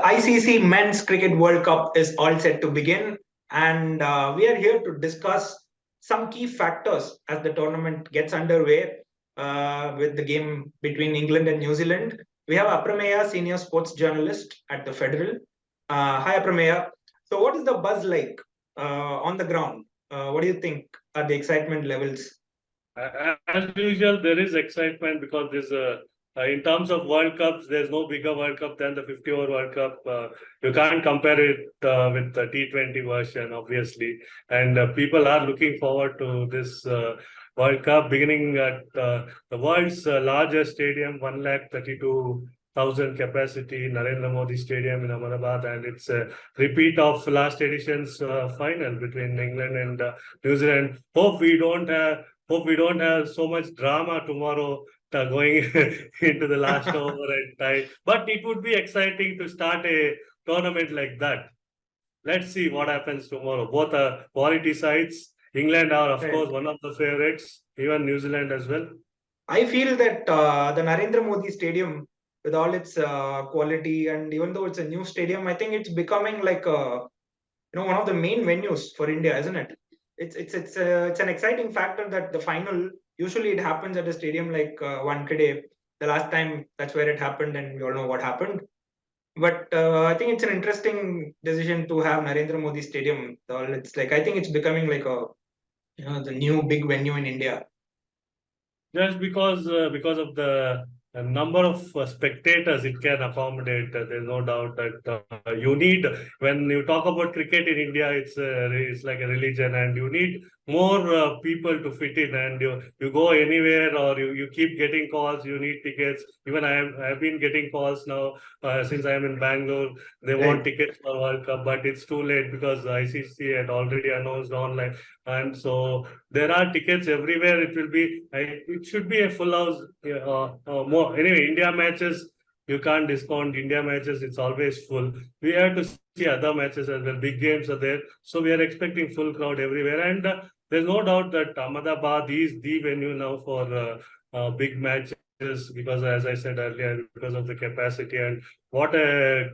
ICC Men's Cricket World Cup is all set to begin, and we are here to discuss some key factors as the tournament gets underway with the game between England and New Zealand. We have Aprameya, senior sports journalist at the Federal. Hi, Aprameya. So, what is the buzz like on the ground? What do you think are the excitement levels? As usual, there is excitement because in terms of World Cups, there's no bigger World Cup than the 50-over World Cup. You can't compare it with the T20 version, obviously. And people are looking forward to this World Cup beginning at the world's largest stadium, 132,000 capacity, Narendra Modi Stadium in Ahmedabad. And it's a repeat of last edition's final between England and New Zealand. Hope we don't have so much drama tomorrow going into the last over and tie. But it would be exciting to start a tournament like that. Let's see what happens tomorrow. Both are quality sides. England are, of course, one of the favorites, even New Zealand as well. I feel that the Narendra Modi Stadium, with all its quality, and even though it's a new stadium, I think it's becoming like one of the main venues for India, isn't it? It's an exciting factor that the final usually it happens at a stadium like Wankhede. The last time that's where it happened, and we all know what happened. But I think it's an interesting decision to have Narendra Modi Stadium. It's like I think it's becoming like the new big venue in India. Just because of the number of spectators it can accommodate, there's no doubt that you need, when you talk about cricket in India, it's like a religion, and you need more people to fit in, and you go anywhere, or you keep getting calls, you need tickets. Even I've been getting calls now since I'm in Bangalore. They want tickets for World Cup, but it's too late because ICC had already announced online, and so there are tickets everywhere. It should be a full house. More anyway, India matches, you can't discount India matches. It's always full. We have to see other matches as well. Big games are there, so we are expecting full crowd everywhere. And there's no doubt that Ahmedabad is the venue now for big matches, because, as I said earlier, because of the capacity, and what a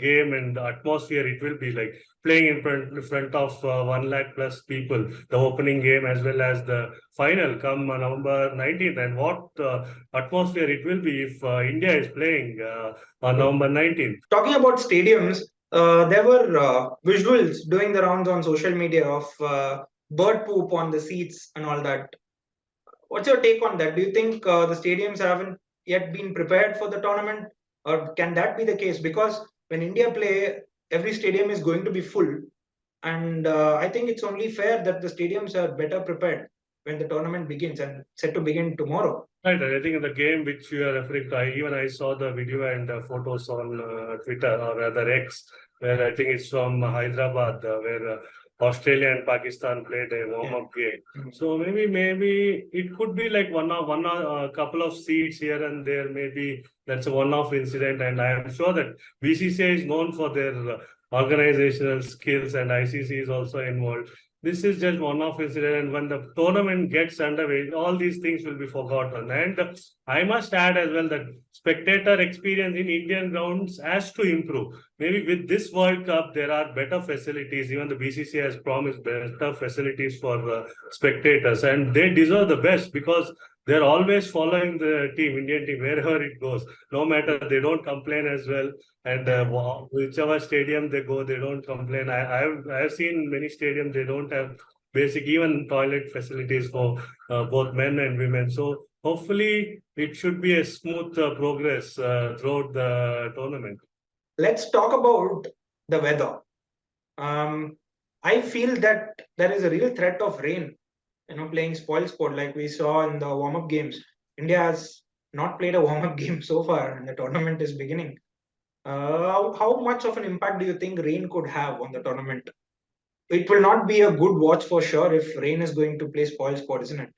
game and atmosphere it will be like playing in front of 1 lakh plus people, the opening game as well as the final come November 19th. And what atmosphere it will be if India is playing on November 19th. Talking about stadiums, there were visuals doing the rounds on social media of bird poop on the seats and all that. What's your take on that? Do you think the stadiums haven't yet been prepared for the tournament, or can that be the case? Because when India play, every stadium is going to be full, and I think it's only fair that the stadiums are better prepared when the tournament begins and set to begin tomorrow. Right, I think in the game which you are referring to, I saw the video and photos on Twitter, or rather X, where I think it's from Hyderabad, where Australia and Pakistan played a warm-up game. Mm-hmm. So maybe it could be like a couple of seats here and there. Maybe that's a one-off incident, and I am sure that BCCI is known for their organizational skills, and ICC is also involved. This is just one-off incident, and when the tournament gets underway, all these things will be forgotten. And I must add as well that spectator experience in Indian grounds has to improve. Maybe with this World Cup, there are better facilities. Even the BCCI has promised better facilities for spectators, and they deserve the best because they're always following the Indian team, wherever it goes. No matter, they don't complain as well. And whichever stadium they go, they don't complain. I've seen many stadiums, they don't have basic, even toilet facilities for both men and women. So hopefully it should be a smooth progress throughout the tournament. Let's talk about the weather. I feel that there is a real threat of rain, playing spoil sport like we saw in the warm-up games. India has not played a warm-up game so far, and the tournament is beginning. How much of an impact do you think rain could have on the tournament? It will not be a good watch for sure if rain is going to play spoil sport, isn't it?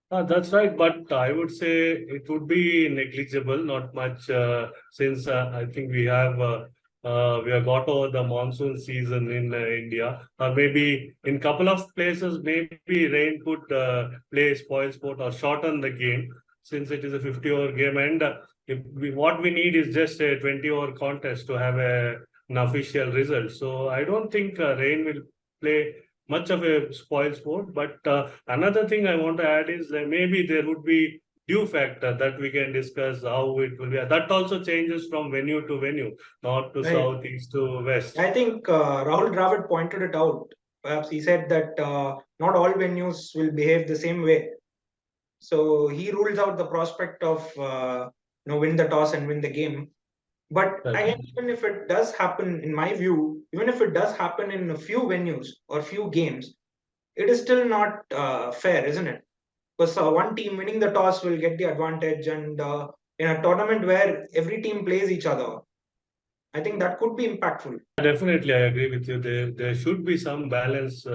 That's right, but I would say it would be negligible, not much, since I think we have got over the monsoon season in India, or maybe in couple of places, maybe rain could play spoil sport or shorten the game, since it is a 50-over game. And what we need is just a 20-over contest to have an official result. So I don't think rain will play much of a spoil sport. But another thing I want to add is that maybe there would be dew factor that we can discuss how it will be. That also changes from venue to venue, north to Right. south, east to west. I think Rahul Dravid pointed it out. Perhaps he said that not all venues will behave the same way. So he rules out the prospect of win the toss and win the game. But Right. again, even if it does happen, in my view, even if it does happen in a few venues or few games, it is still not fair, isn't it? Because one team winning the toss will get the advantage, and in a tournament where every team plays each other, I think that could be impactful. Definitely, I agree with you. There should be some balance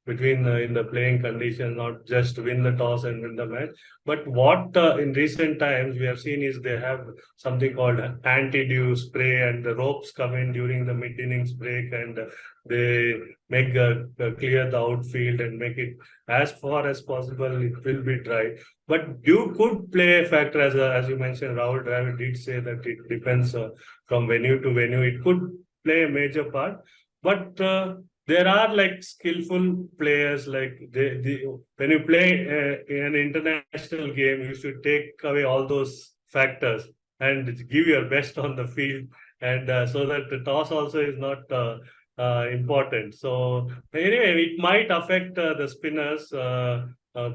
between in the playing condition, not just win the toss and win the match. But what in recent times we have seen is they have something called anti-dew spray, and the ropes come in during the mid-innings break, and they make clear the outfield and make it as far as possible. It will be dry. But dew could play a factor, as you mentioned. Rahul Dravid did say that it depends from venue to venue. It could play a major part, but there are like skillful players. Like when you play an international game, you should take away all those factors and give your best on the field, and so that the toss also is not important. So anyway, it might affect the spinners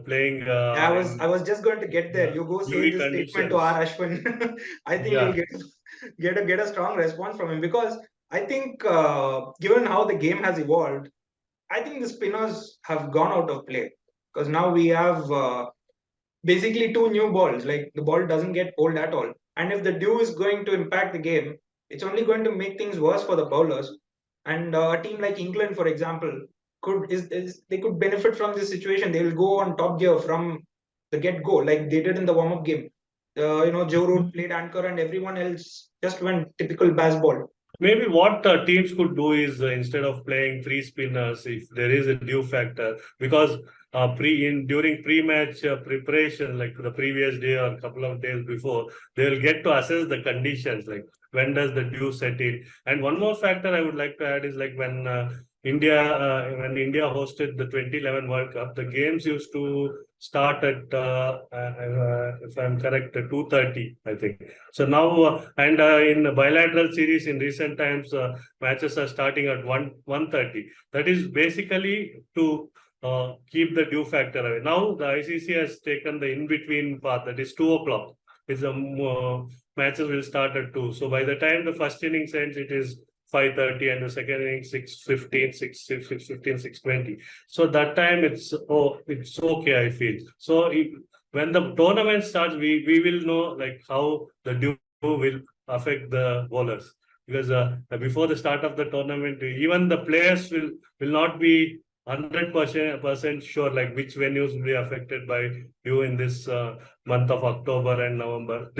playing in I was just going to get there. You go say UV this statement to conditions. R. Ashwin. I think you'll Yeah. get a strong response from him, because I think given how the game has evolved, I think the spinners have gone out of play, because now we have basically two new balls. Like, the ball doesn't get old at all, and if the dew is going to impact the game, it's only going to make things worse for the bowlers. And a team like England, for example, they could benefit from this situation. They will go on top gear from the get go, like they did in the warm up game. Joe Root played anchor, and everyone else just went typical baseball. Maybe what teams could do is instead of playing three spinners, if there is a dew factor, because during pre-match preparation, like the previous day or a couple of days before, they will get to assess the conditions, like when does the dew set in. And one more factor I would like to add is like when India hosted the 2011 World Cup, the games used to start at if I'm correct, 2:30, I think. So now, and in bilateral series in recent times, matches are starting at 1:30. That is basically to keep the dew factor away. Now the ICC has taken the in-between path, that is 2 o'clock. It's matches will start at 2. So by the time the first innings ends, it is 5:30, and the second inning 6:15, 6:15, 6:20. So that time it's okay, I feel. So when the tournament starts, we will know like how the dew will affect the bowlers, because before the start of the tournament, even the players will not be 100% sure like which venues will be affected by dew in this month of October and November.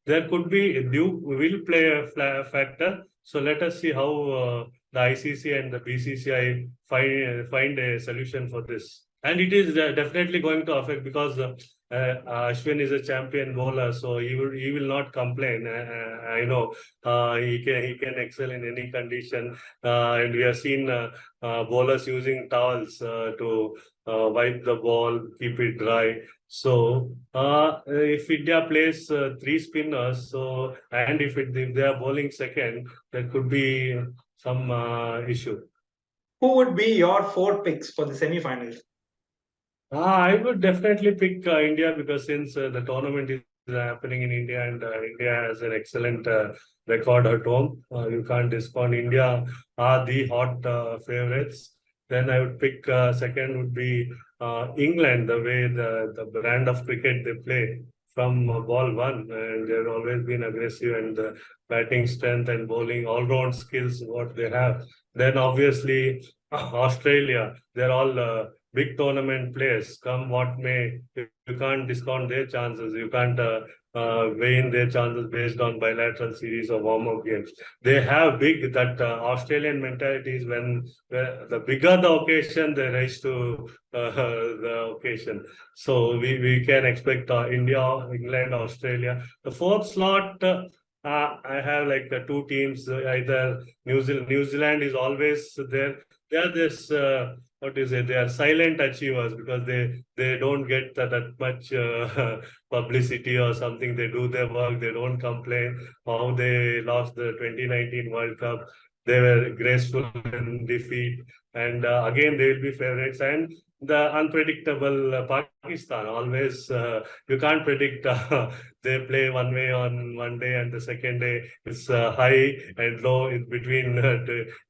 There could be dew will play a factor. So let us see how the ICC and the BCCI find a solution for this. And it is definitely going to affect, because Ashwin is a champion bowler, so he will not complain. I know he can excel in any condition, and we have seen bowlers using towels to wipe the ball, keep it dry. So if India plays three spinners, and if they are bowling second, there could be some issue. Who would be your four picks for the semi-finals? I would definitely pick India, because since the tournament is happening in India, and India has an excellent record at home, you can't discount. India are the hot favorites. Then I would pick second would be England, the way the brand of cricket they play from ball one, and they've always been aggressive, and the batting strength and bowling all round skills what they have. Then obviously Australia, they're all big tournament players. Come what may, you can't discount their chances. You can't weighing their chances based on bilateral series of warm-up games. They have that Australian mentality is when the bigger the occasion, they rise to the occasion. So we can expect India, England, Australia. The fourth slot, I have like two teams. Either New Zealand is always there. They are this. What is it? They are silent achievers because they don't get that much publicity or something. They do their work. They don't complain. How they lost the 2019 World Cup. They were graceful in defeat, and again they will be favorites. And the unpredictable Pakistan, always you can't predict. They play one way on one day, and the second day it's high and low in between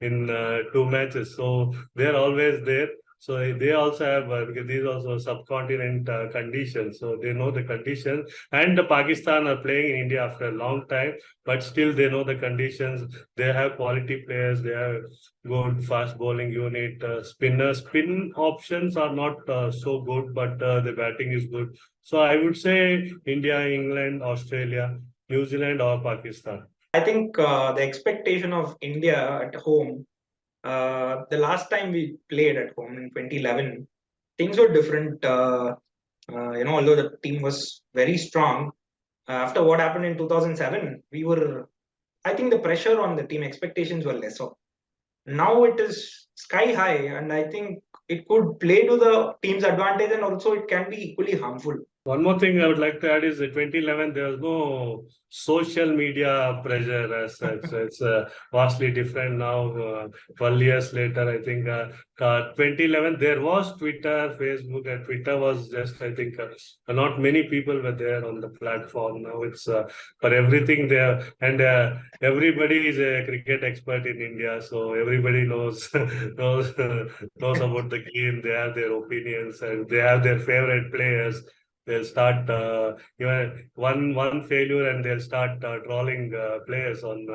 in two matches. So they're always there. So they also have because these also subcontinent conditions, so they know the conditions. And the Pakistan are playing in India after a long time, but still they know the conditions. They have quality players. They have good fast bowling unit. Spin options are not so good, but the batting is good. So I would say India, England, Australia, New Zealand, or Pakistan. I think the expectation of India at home, the last time we played at home in 2011, things were different. Although the team was very strong, after what happened in 2007, I think the pressure on the team expectations were lesser. Now it is sky high, and I think it could play to the team's advantage, and also it can be equally harmful. One more thing I would like to add is that 2011, there was no social media pressure as such. It's vastly different now. 12 years later, I think 2011, there was Twitter, Facebook, and Twitter was just, I think, not many people were there on the platform. Now it's for everything there. And everybody is a cricket expert in India. So everybody knows, knows about the game. They have their opinions and they have their favorite players. They'll start even one failure and they'll start trolling players on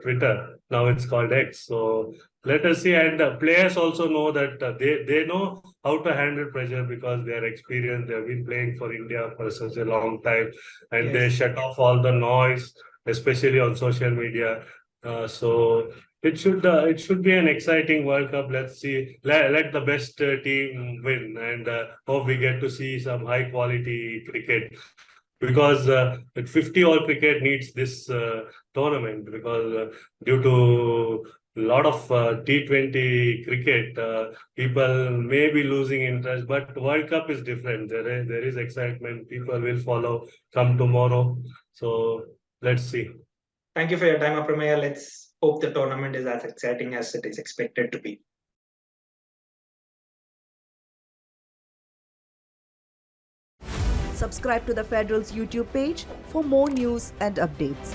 Twitter. Now it's called X. So let us see. And players also know that they know how to handle pressure because they are experienced. They have been playing for India for such a long time, and Yes. they shut off all the noise, especially on social media. So it should be an exciting World Cup. Let's see. Let the best team win, and hope we get to see some high quality cricket. Because 50-over cricket needs this tournament because due to a lot of T20 cricket, people may be losing interest. But World Cup is different. There is excitement. People will follow come tomorrow. So let's see. Thank you for your time, Aprameya. Let's hope the tournament is as exciting as it is expected to be. Subscribe to the Federal's YouTube page for more news and updates.